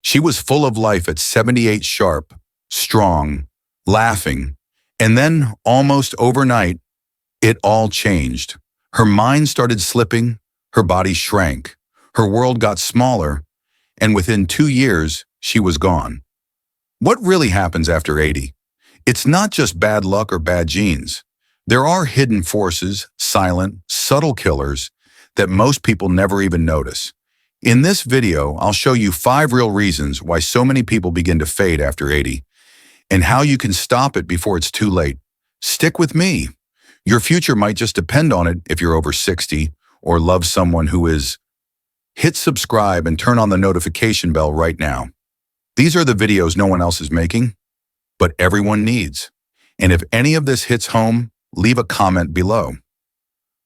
She was full of life at 78 sharp, strong, laughing, and then, almost overnight, it all changed. Her mind started slipping, her body shrank, her world got smaller, and within 2 years, she was gone. What really happens after 80? It's not just bad luck or bad genes. There are hidden forces, silent, subtle killers that most people never even notice. In this video, I'll show you 5 real reasons why so many people begin to fade after 80, and how you can stop it before it's too late. Stick with me. Your future might just depend on it if you're over 60 or love someone who is. Hit subscribe and turn on the notification bell right now. These are the videos no one else is making, but everyone needs. And if any of this hits home, leave a comment below.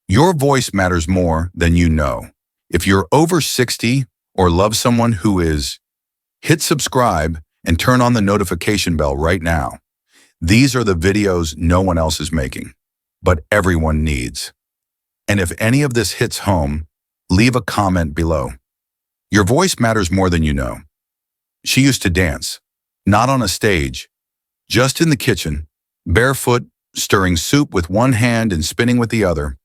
Your voice matters more than you know. If you're over 60 or love someone who is, hit subscribe and turn on the notification bell right now. These are the videos no one else is making, but everyone needs. And if any of this hits home, leave a comment below. Your voice matters more than you know. She used to dance, not on a stage, just in the kitchen, barefoot, stirring soup with one hand and spinning with the other.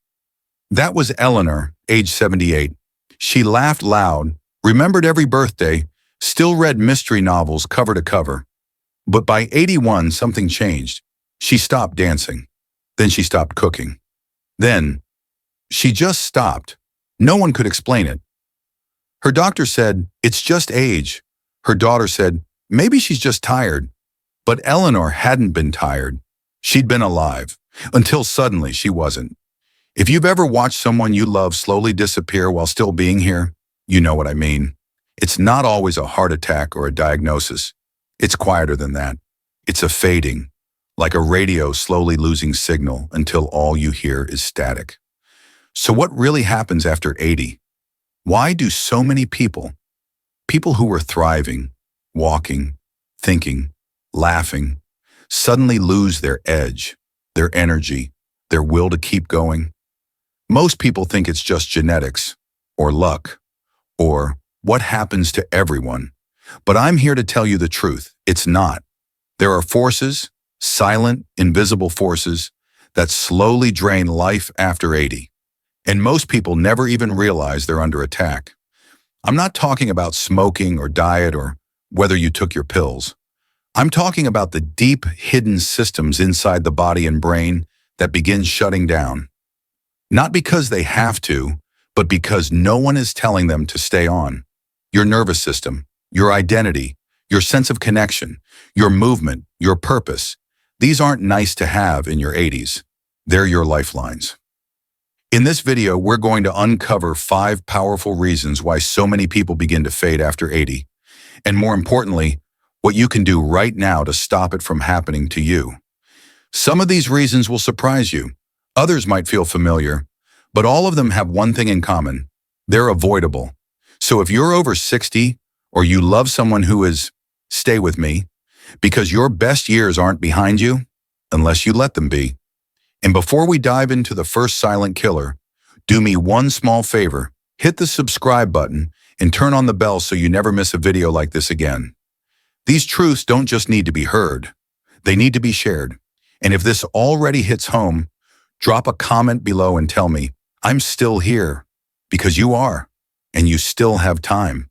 That was Eleanor, age 78. She laughed loud, remembered every birthday, still read mystery novels cover to cover. But by 81, something changed. She stopped dancing. Then she stopped cooking. Then she just stopped. No one could explain it. Her doctor said, "It's just age." Her daughter said, "Maybe she's just tired." But Eleanor hadn't been tired. She'd been alive, until suddenly she wasn't. If you've ever watched someone you love slowly disappear while still being here, you know what I mean. It's not always a heart attack or a diagnosis. It's quieter than that. It's a fading, like a radio slowly losing signal until all you hear is static. So what really happens after 80? Why do so many people who were thriving, walking, thinking, laughing, suddenly lose their edge, their energy, their will to keep going? Most people think it's just genetics, or luck, or what happens to everyone. But I'm here to tell you the truth. It's not. There are forces, silent, invisible forces, that slowly drain life after 80. And most people never even realize they're under attack. I'm not talking about smoking or diet or whether you took your pills. I'm talking about the deep, hidden systems inside the body and brain that begin shutting down. Not because they have to, but because no one is telling them to stay on. Your nervous system, your identity, your sense of connection, your movement, your purpose. These aren't nice to have in your 80s. They're your lifelines. In this video, we're going to uncover 5 powerful reasons why so many people begin to fade after 80. And more importantly, what you can do right now to stop it from happening to you. Some of these reasons will surprise you. Others might feel familiar, but all of them have one thing in common. They're avoidable. So if you're over 60 or you love someone who is, stay with me, because your best years aren't behind you unless you let them be. And before we dive into the first silent killer, do me one small favor. Hit the subscribe button and turn on the bell so you never miss a video like this again. These truths don't just need to be heard. They need to be shared. And if this already hits home, drop a comment below and tell me, I'm still here, because you are, and you still have time.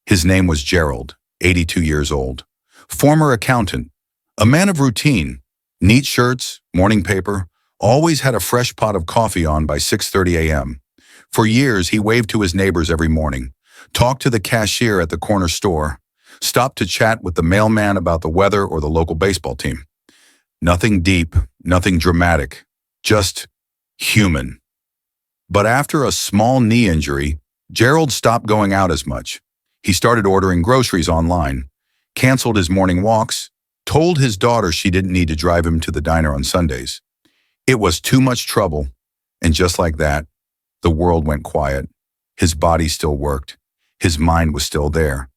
His name was Gerald, 82 years old, former accountant, a man of routine, neat shirts, morning paper, always had a fresh pot of coffee on by 6:30 a.m. For years, he waved to his neighbors every morning, talked to the cashier at the corner store, stopped to chat with the mailman about the weather or the local baseball team. Nothing deep, nothing dramatic, just human. But after a small knee injury, Gerald stopped going out as much. He started ordering groceries online, canceled his morning walks, told his daughter she didn't need to drive him to the diner on Sundays. It was too much trouble, and just like that, the world went quiet. His body still worked. His mind was still there.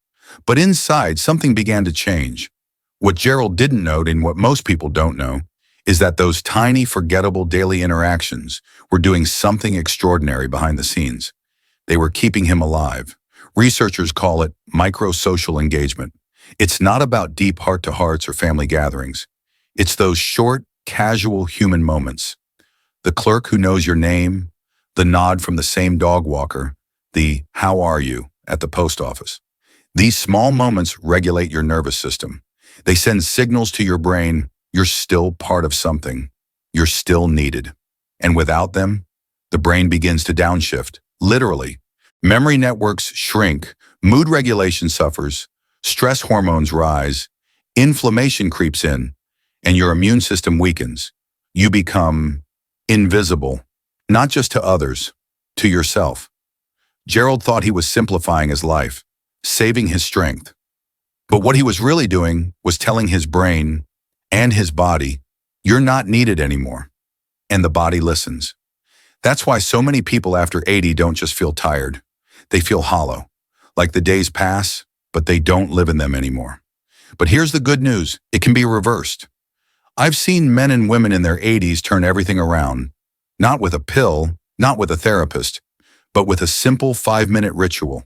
But inside, something began to change. What Gerald didn't know, and what most people don't know, is that those tiny, forgettable daily interactions were doing something extraordinary behind the scenes. They were keeping him alive, Researchers call it microsocial engagement. It's not about deep heart-to-hearts or family gatherings. It's those short, casual human moments. The clerk who knows your name, the nod from the same dog walker, the "how are you" at the post office. These small moments regulate your nervous system. They send signals to your brain, you're still part of something. You're still needed. And without them, the brain begins to downshift, literally. Memory networks shrink, mood regulation suffers, stress hormones rise, inflammation creeps in, and your immune system weakens. You become invisible, not just to others, to yourself. Gerald thought he was simplifying his life, saving his strength. But what he was really doing was telling his brain and his body, you're not needed anymore. And the body listens. That's why so many people after 80 don't just feel tired. They feel hollow, like the days pass, but they don't live in them anymore. But here's the good news, it can be reversed. I've seen men and women in their 80s turn everything around, not with a pill, not with a therapist, but with a simple 5-minute ritual.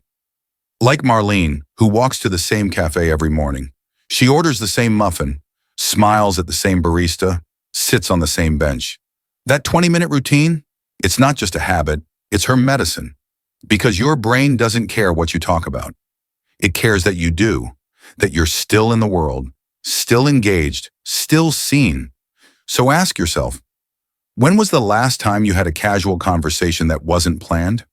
Like Marlene, who walks to the same cafe every morning. She orders the same muffin, smiles at the same barista, sits on the same bench. That 20-minute routine, it's not just a habit, it's her medicine. Because your brain doesn't care what you talk about. It cares that you do, that you're still in the world, still engaged, still seen. So ask yourself, when was the last time you had a casual conversation that wasn't planned?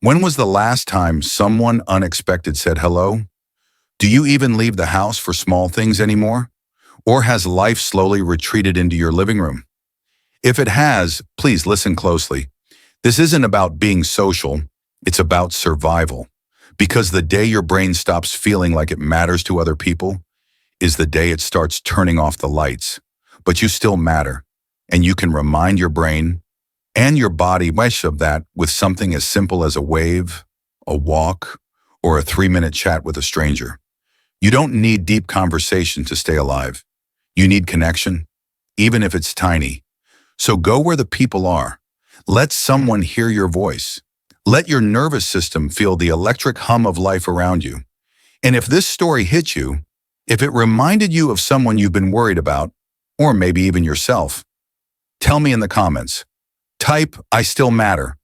When was the last time someone unexpected said hello? Do you even leave the house for small things anymore? Or has life slowly retreated into your living room? If it has, please listen closely. This isn't about being social, it's about survival. Because the day your brain stops feeling like it matters to other people is the day it starts turning off the lights. But you still matter, and you can remind your brain and your body much of that with something as simple as a wave, a walk, or a 3-minute chat with a stranger. You don't need deep conversation to stay alive. You need connection, even if it's tiny. So go where the people are. Let someone hear your voice. Let your nervous system feel the electric hum of life around you. And if this story hit you, if it reminded you of someone you've been worried about, or maybe even yourself, tell me in the comments. Type, "I still matter."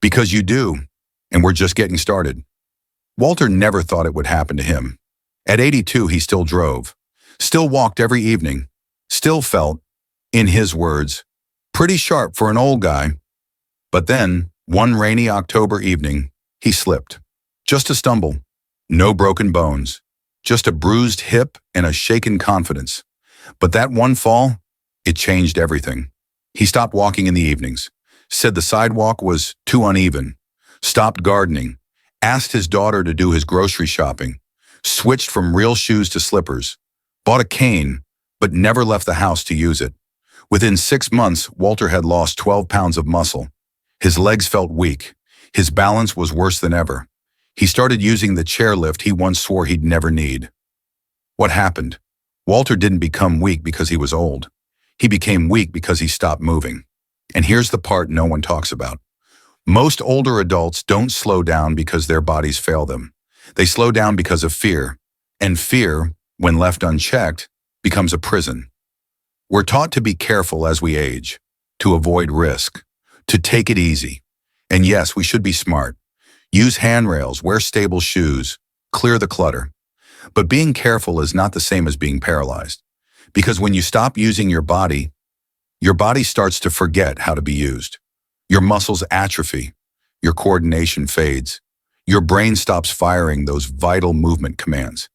Because you do, and we're just getting started. Walter never thought it would happen to him. At 82, he still drove, still walked every evening, still felt, in his words, pretty sharp for an old guy. But then, one rainy October evening, he slipped. Just a stumble, no broken bones, just a bruised hip and a shaken confidence. But that one fall, it changed everything. He stopped walking in the evenings, said the sidewalk was too uneven, stopped gardening, asked his daughter to do his grocery shopping, switched from real shoes to slippers, bought a cane, but never left the house to use it. Within 6 months, Walter had lost 12 pounds of muscle. His legs felt weak. His balance was worse than ever. He started using the chairlift he once swore he'd never need. What happened? Walter didn't become weak because he was old. He became weak because he stopped moving. And here's the part no one talks about. Most older adults don't slow down because their bodies fail them. They slow down because of fear. And fear, when left unchecked, becomes a prison. We're taught to be careful as we age, to avoid risk, to take it easy. And yes, we should be smart. Use handrails, wear stable shoes, clear the clutter. But being careful is not the same as being paralyzed. Because when you stop using your body starts to forget how to be used. Your muscles atrophy, your coordination fades, your brain stops firing those vital movement commands.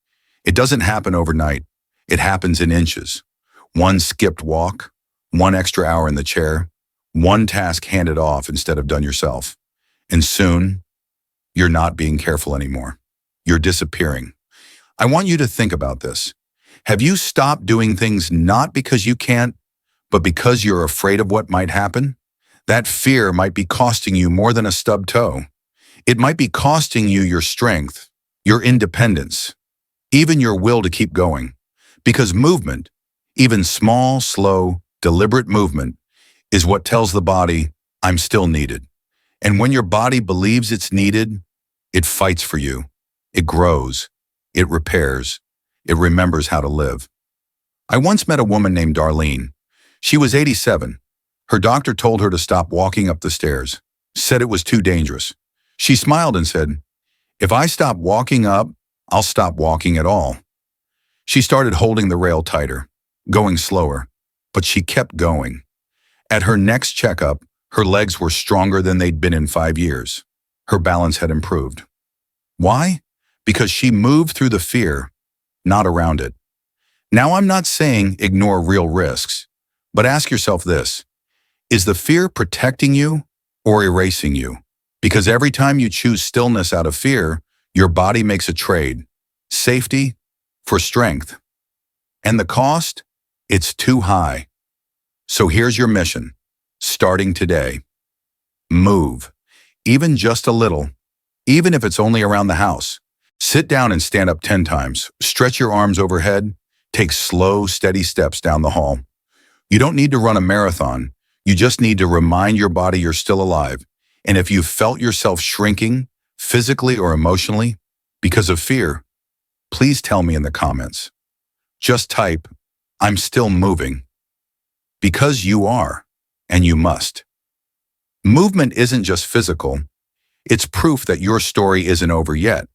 It doesn't happen overnight. It happens in inches. One skipped walk, one extra hour in the chair, one task handed off instead of done yourself. And soon, you're not being careful anymore. You're disappearing. I want you to think about this. Have you stopped doing things not because you can't, but because you're afraid of what might happen? That fear might be costing you more than a stubbed toe. It might be costing you your strength, your independence, even your will to keep going. Because movement, even small, slow, deliberate movement, is what tells the body, I'm still needed. And when your body believes it's needed, It fights for you. It grows. It repairs. It remembers how to live. I once met a woman named Darlene. She was 87. Her doctor told her to stop walking up the stairs, said it was too dangerous. She smiled and said, "If I stop walking up, I'll stop walking at all." She started holding the rail tighter, going slower, but she kept going. At her next checkup, her legs were stronger than they'd been in 5 years. Her balance had improved. Why? Because she moved through the fear, not around it. Now, I'm not saying ignore real risks, but ask yourself this: is the fear protecting you or erasing you? Because every time you choose stillness out of fear, your body makes a trade: safety for strength. And the cost? It's too high. So here's your mission, starting today. Move, even just a little, even if it's only around the house. Sit down and stand up 10 times. Stretch your arms overhead. Take slow, steady steps down the hall. You don't need to run a marathon. You just need to remind your body you're still alive. And if you've felt yourself shrinking, physically or emotionally, because of fear, please tell me in the comments. Just type, "I'm still moving." Because you are, and you must. Movement isn't just physical. It's proof that your story isn't over yet.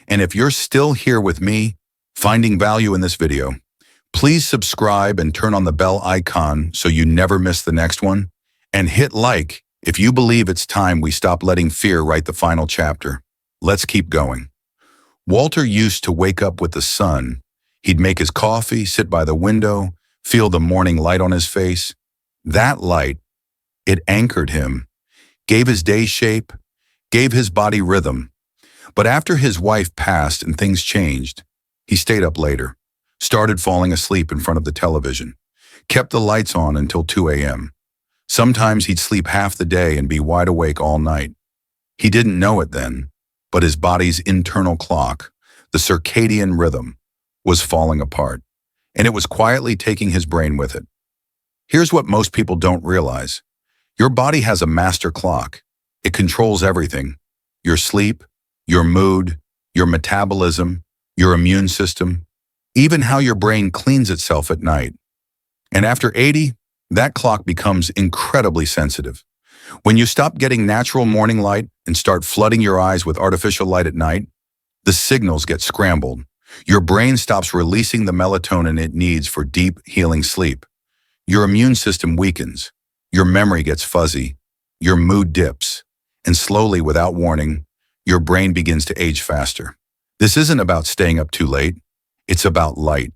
And if you're still here with me, finding value in this video, please subscribe and turn on the bell icon so you never miss the next one. And hit like if you believe it's time we stop letting fear write the final chapter. Let's keep going. Walter used to wake up with the sun. He'd make his coffee, sit by the window, feel the morning light on his face. That light, it anchored him, gave his day shape, gave his body rhythm. But after his wife passed and things changed, he stayed up later, started falling asleep in front of the television, kept the lights on until 2 a.m. Sometimes he'd sleep half the day and be wide awake all night. He didn't know it then, but his body's internal clock, the circadian rhythm, was falling apart, and it was quietly taking his brain with it. Here's what most people don't realize. Your body has a master clock. It controls everything: your sleep, your mood, your metabolism, your immune system, even how your brain cleans itself at night. And after 80, that clock becomes incredibly sensitive. When you stop getting natural morning light and start flooding your eyes with artificial light at night, the signals get scrambled. Your brain stops releasing the melatonin it needs for deep, healing sleep. Your immune system weakens. Your memory gets fuzzy. Your mood dips. And slowly, without warning, your brain begins to age faster. This isn't about staying up too late. It's about light.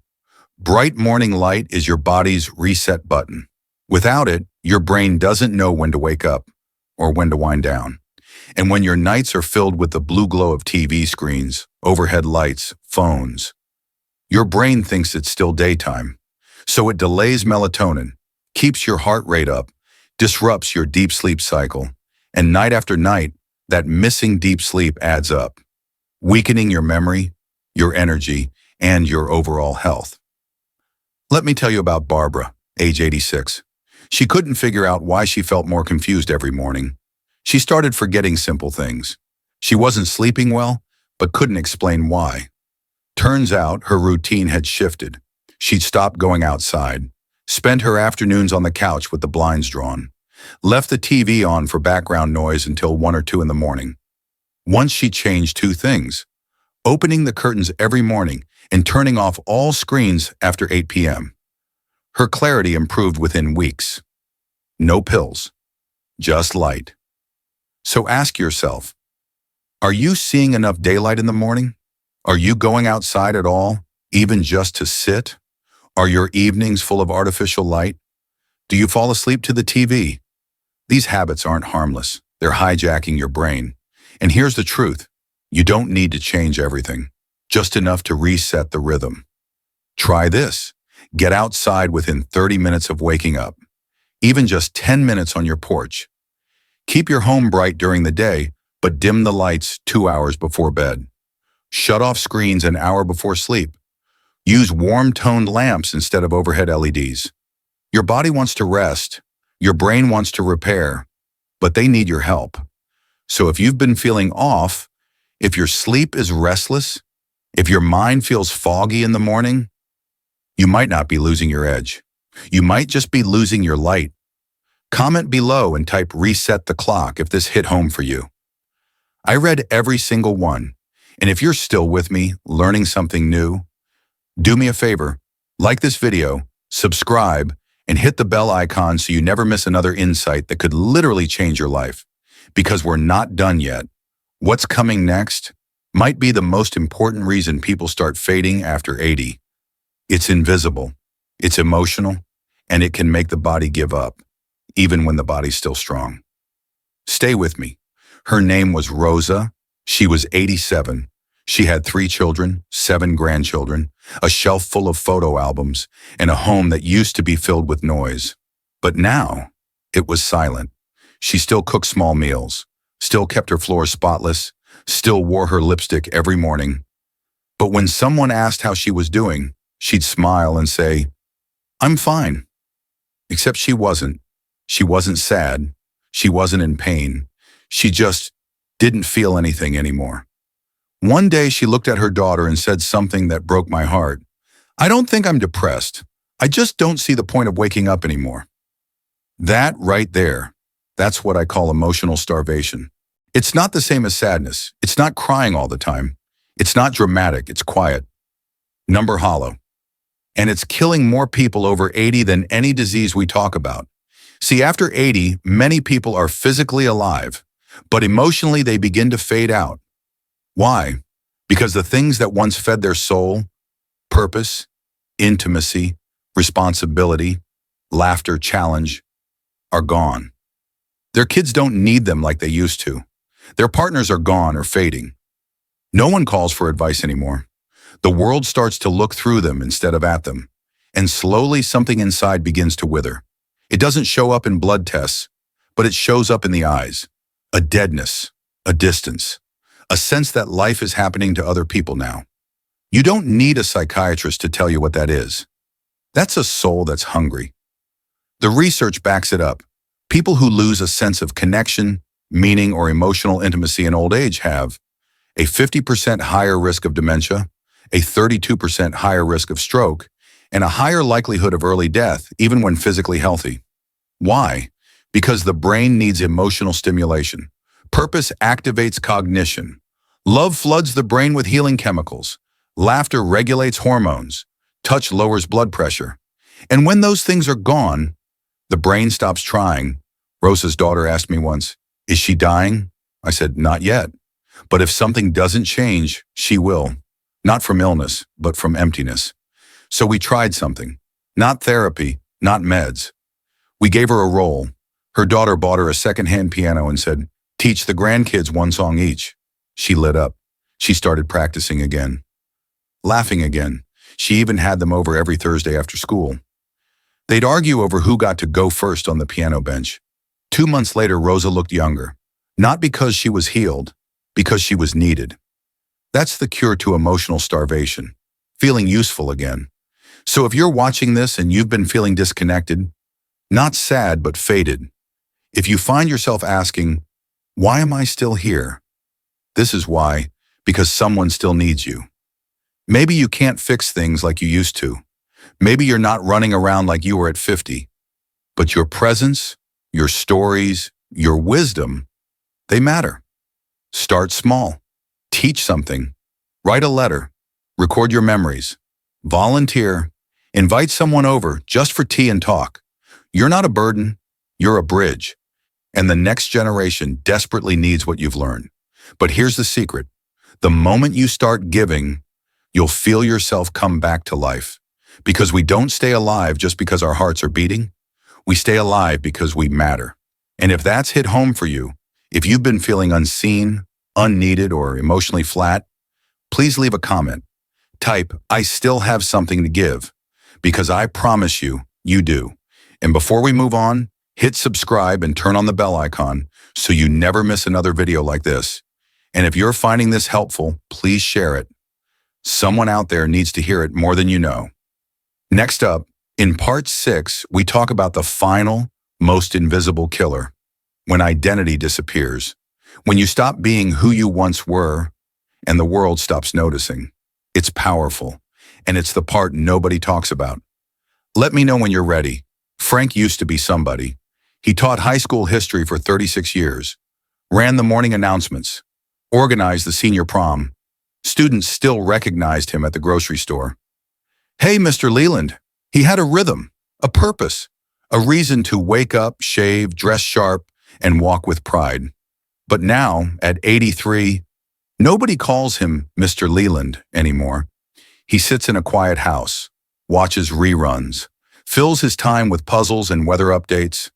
Bright morning light is your body's reset button. Without it, your brain doesn't know when to wake up or when to wind down. And when your nights are filled with the blue glow of TV screens, overhead lights, phones, your brain thinks it's still daytime. So it delays melatonin, keeps your heart rate up, disrupts your deep sleep cycle. And night after night, that missing deep sleep adds up, weakening your memory, your energy, and your overall health. Let me tell you about Barbara, age 86. She couldn't figure out why she felt more confused every morning. She started forgetting simple things. She wasn't sleeping well, but couldn't explain why. Turns out her routine had shifted. She'd stopped going outside, spent her afternoons on the couch with the blinds drawn, left the TV on for background noise until 1 or 2 in the morning. Once she changed 2 things: opening the curtains every morning and turning off all screens after 8 p.m. Her clarity improved within weeks. No pills, just light. So ask yourself, are you seeing enough daylight in the morning? Are you going outside at all, even just to sit? Are your evenings full of artificial light? Do you fall asleep to the TV? These habits aren't harmless. They're hijacking your brain. And here's the truth. You don't need to change everything, just enough to reset the rhythm. Try this. Get outside within 30 minutes of waking up, even just 10 minutes on your porch. Keep your home bright during the day, but dim the lights 2 hours before bed. Shut off screens an hour before sleep. Use warm-toned lamps instead of overhead LEDs. Your body wants to rest. Your brain wants to repair, but they need your help. So if you've been feeling off, If your sleep is restless, if your mind feels foggy in the morning, you might not be losing your edge. You might just be losing your light. Comment below and type reset the clock if this hit home for you. I read every single one, and if you're still with me, learning something new, do me a favor, like this video, subscribe, and hit the bell icon so you never miss another insight that could literally change your life. Because we're not done yet. What's coming next might be the most important reason people start fading after 80. It's invisible, it's emotional, and it can make the body give up, even when the body's still strong. Stay with me. Her name was Rosa. She was 87. She had 3 children, 7 grandchildren, a shelf full of photo albums, and a home that used to be filled with noise. But now, it was silent. She still cooked small meals, still kept her floor spotless, still wore her lipstick every morning. But when someone asked how she was doing, she'd smile and say, "I'm fine." Except she wasn't. She wasn't sad. She wasn't in pain. She just didn't feel anything anymore. One day she looked at her daughter and said something that broke my heart. "I don't think I'm depressed. I just don't see the point of waking up anymore." That right there, that's what I call emotional starvation. It's not the same as sadness. It's not crying all the time. It's not dramatic. It's quiet. Number hollow. And it's killing more people over 80 than any disease we talk about. See, after 80, many people are physically alive, but emotionally they begin to fade out. Why? Because the things that once fed their soul, purpose, intimacy, responsibility, laughter, challenge, are gone. Their kids don't need them like they used to. Their partners are gone or fading. No one calls for advice anymore. The world starts to look through them instead of at them, and slowly something inside begins to wither. It doesn't show up in blood tests, but it shows up in the eyes. A deadness, a distance, a sense that life is happening to other people now. You don't need a psychiatrist to tell you what that is. That's a soul that's hungry. The research backs it up. People who lose a sense of connection, meaning, or emotional intimacy in old age have a 50% higher risk of dementia, a 32% higher risk of stroke, and a higher likelihood of early death, even when physically healthy. Why? Because the brain needs emotional stimulation. Purpose activates cognition. Love floods the brain with healing chemicals. Laughter regulates hormones. Touch lowers blood pressure. And when those things are gone, the brain stops trying. Rosa's daughter asked me once, "Is she dying?" I said, "Not yet. But if something doesn't change, she will. Not from illness, but from emptiness." So we tried something. Not therapy, not meds. We gave her a role. Her daughter bought her a secondhand piano and said, "Teach the grandkids one song each." She lit up. She started practicing again. Laughing again. She even had them over every Thursday after school. They'd argue over who got to go first on the piano bench. 2 months later, Rosa looked younger. Not because she was healed, because she was needed. That's the cure to emotional starvation. Feeling useful again. So if you're watching this and you've been feeling disconnected, not sad but faded, if you find yourself asking, "Why am I still here?" This is why, because someone still needs you. Maybe you can't fix things like you used to. Maybe you're not running around like you were at 50. But your presence, your stories, your wisdom, they matter. Start small. Teach something. Write a letter. Record your memories. Volunteer. Invite someone over just for tea and talk. You're not a burden. You're a bridge. And the next generation desperately needs what you've learned. But here's the secret. The moment you start giving, you'll feel yourself come back to life. Because we don't stay alive just because our hearts are beating. We stay alive because we matter. And if that's hit home for you, if you've been feeling unseen, unneeded, or emotionally flat, please leave a comment. Type, "I still have something to give," because I promise you, you do. And before we move on, hit subscribe and turn on the bell icon so you never miss another video like this. And if you're finding this helpful, please share it. Someone out there needs to hear it more than you know. Next up, in part 6, we talk about the final, most invisible killer. When identity disappears. When you stop being who you once were and the world stops noticing. It's powerful, and it's the part nobody talks about. Let me know when you're ready. Frank used to be somebody. He taught high school history for 36 years, ran the morning announcements, organized the senior prom. Students still recognized him at the grocery store. Hey, Mr. Leland. He had a rhythm, a purpose, a reason to wake up, shave, dress sharp, and walk with pride. But now, at 83, nobody calls him Mr. Leland anymore. He sits in a quiet house, watches reruns, fills his time with puzzles and weather updates.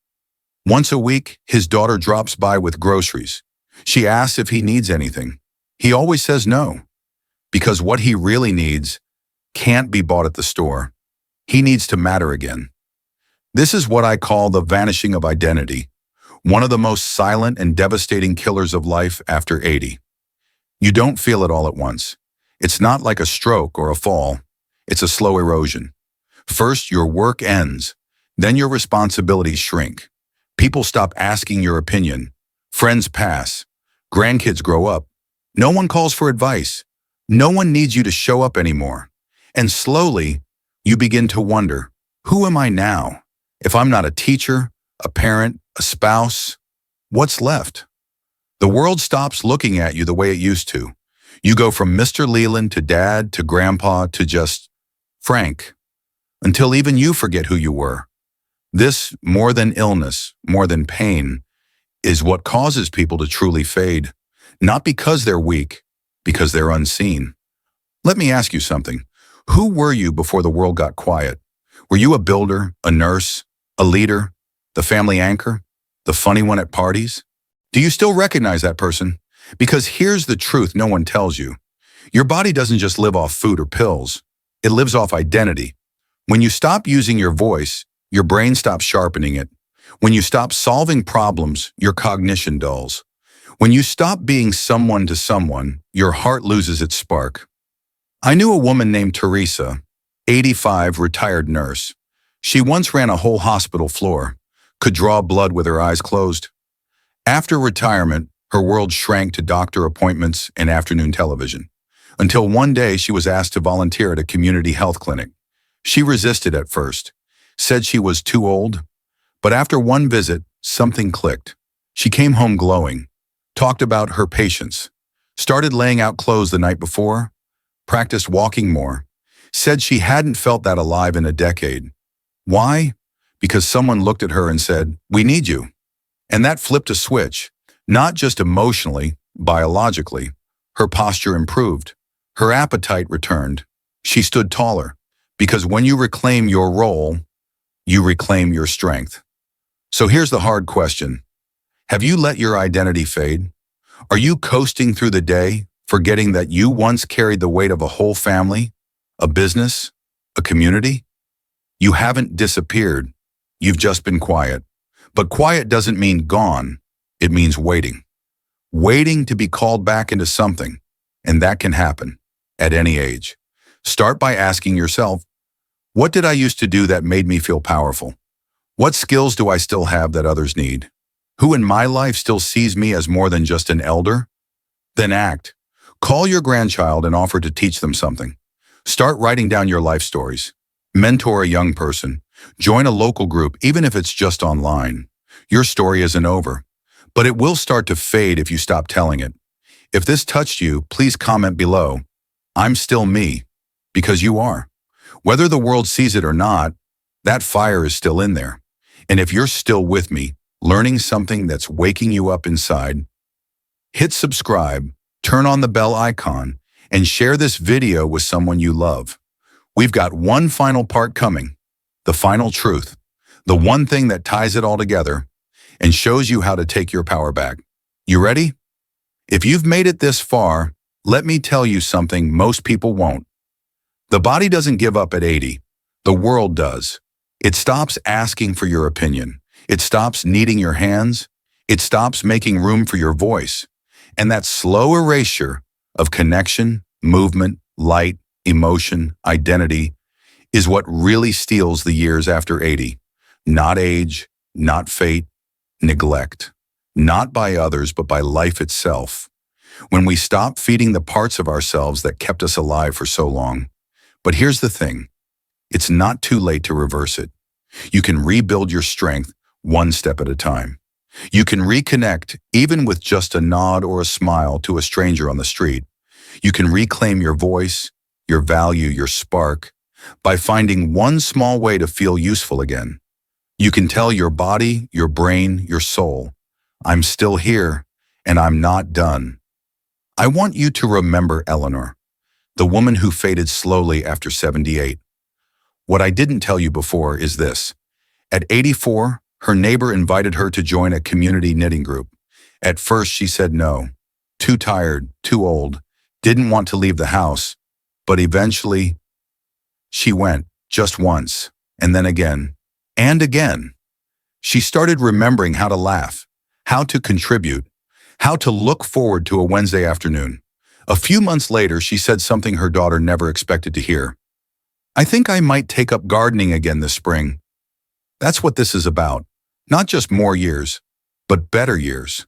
Once a week, his daughter drops by with groceries. She asks if he needs anything. He always says no, because what he really needs can't be bought at the store. He needs to matter again. This is what I call the vanishing of identity, one of the most silent and devastating killers of life after 80. You don't feel it all at once. It's not like a stroke or a fall. It's a slow erosion. First, your work ends. Then your responsibilities shrink. People stop asking your opinion. Friends pass. Grandkids grow up. No one calls for advice. No one needs you to show up anymore. And slowly, you begin to wonder, who am I now? If I'm not a teacher, a parent, a spouse, what's left? The world stops looking at you the way it used to. You go from Mr. Leland to Dad to Grandpa to just Frank, until even you forget who you were. This, more than illness, more than pain, is what causes people to truly fade. Not because they're weak, because they're unseen. Let me ask you something. Who were you before the world got quiet? Were you a builder, a nurse, a leader, the family anchor, the funny one at parties? Do you still recognize that person? Because here's the truth no one tells you. Your body doesn't just live off food or pills. It lives off identity. When you stop using your voice, your brain stops sharpening it. When you stop solving problems, your cognition dulls. When you stop being someone to someone, your heart loses its spark. I knew a woman named Teresa, 85, retired nurse. She once ran a whole hospital floor, could draw blood with her eyes closed. After retirement, her world shrank to doctor appointments and afternoon television, until one day she was asked to volunteer at a community health clinic. She resisted at first, said she was too old, but after one visit, something clicked. She came home glowing, talked about her patients, started laying out clothes the night before, practiced walking more, said she hadn't felt that alive in a decade. Why? Because someone looked at her and said, "We need you." And that flipped a switch, not just emotionally, biologically. Her posture improved. Her appetite returned. She stood taller, because when you reclaim your role, you reclaim your strength. So here's the hard question. Have you let your identity fade? Are you coasting through the day, forgetting that you once carried the weight of a whole family, a business, a community? You haven't disappeared. You've just been quiet. But quiet doesn't mean gone. It means waiting. Waiting to be called back into something. And that can happen at any age. Start by asking yourself, what did I used to do that made me feel powerful? What skills do I still have that others need? Who in my life still sees me as more than just an elder? Then act. Call your grandchild and offer to teach them something. Start writing down your life stories. Mentor a young person. Join a local group, even if it's just online. Your story isn't over, but it will start to fade if you stop telling it. If this touched you, please comment below. I'm still me, because you are. Whether the world sees it or not, that fire is still in there. And if you're still with me, learning something that's waking you up inside, hit subscribe, turn on the bell icon, and share this video with someone you love. We've got one final part coming, the final truth, the one thing that ties it all together and shows you how to take your power back. You ready? If you've made it this far, let me tell you something most people won't. The body doesn't give up at 80. The world does. It stops asking for your opinion. It stops needing your hands. It stops making room for your voice. And that slow erasure of connection, movement, light, emotion, identity is what really steals the years after 80. Not age, not fate, neglect. Not by others, but by life itself. when we stop feeding the parts of ourselves that kept us alive for so long. But here's the thing. It's not too late to reverse it. You can rebuild your strength one step at a time. You can reconnect even with just a nod or a smile to a stranger on the street. You can reclaim your voice, your value, your spark, by finding one small way to feel useful again. You can tell your body, your brain, your soul, I'm still here and I'm not done. I want you to remember Eleanor, the woman who faded slowly after 78. What I didn't tell you before is this. At 84, her neighbor invited her to join a community knitting group. At first, she said no. Too tired, too old, didn't want to leave the house. But eventually, she went, just once, and then again, and again. She started remembering how to laugh, how to contribute, how to look forward to a Wednesday afternoon. A few months later, she said something her daughter never expected to hear. I think I might take up gardening again this spring. That's what this is about. Not just more years, but better years.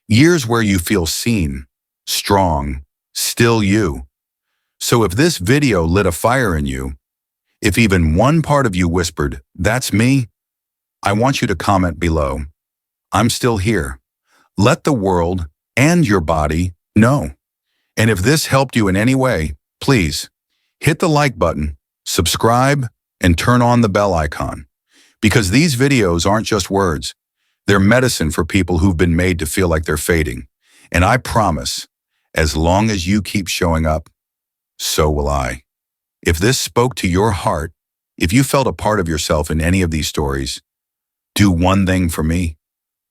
Years where you feel seen, strong, still you. So if this video lit a fire in you, if even one part of you whispered, "That's me," I want you to comment below. I'm still here. Let the world and your body know. And if this helped you in any way, please hit the like button, subscribe, and turn on the bell icon. Because these videos aren't just words. They're medicine for people who've been made to feel like they're fading. And I promise, as long as you keep showing up, so will I. If this spoke to your heart, if you felt a part of yourself in any of these stories, do one thing for me.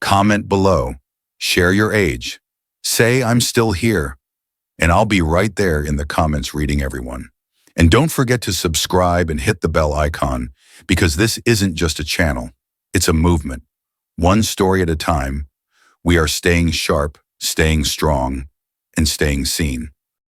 Comment below, share your age, say I'm still here, and I'll be right there in the comments reading everyone. And don't forget to subscribe and hit the bell icon, because this isn't just a channel, it's a movement. One story at a time, we are staying sharp, staying strong, and staying seen.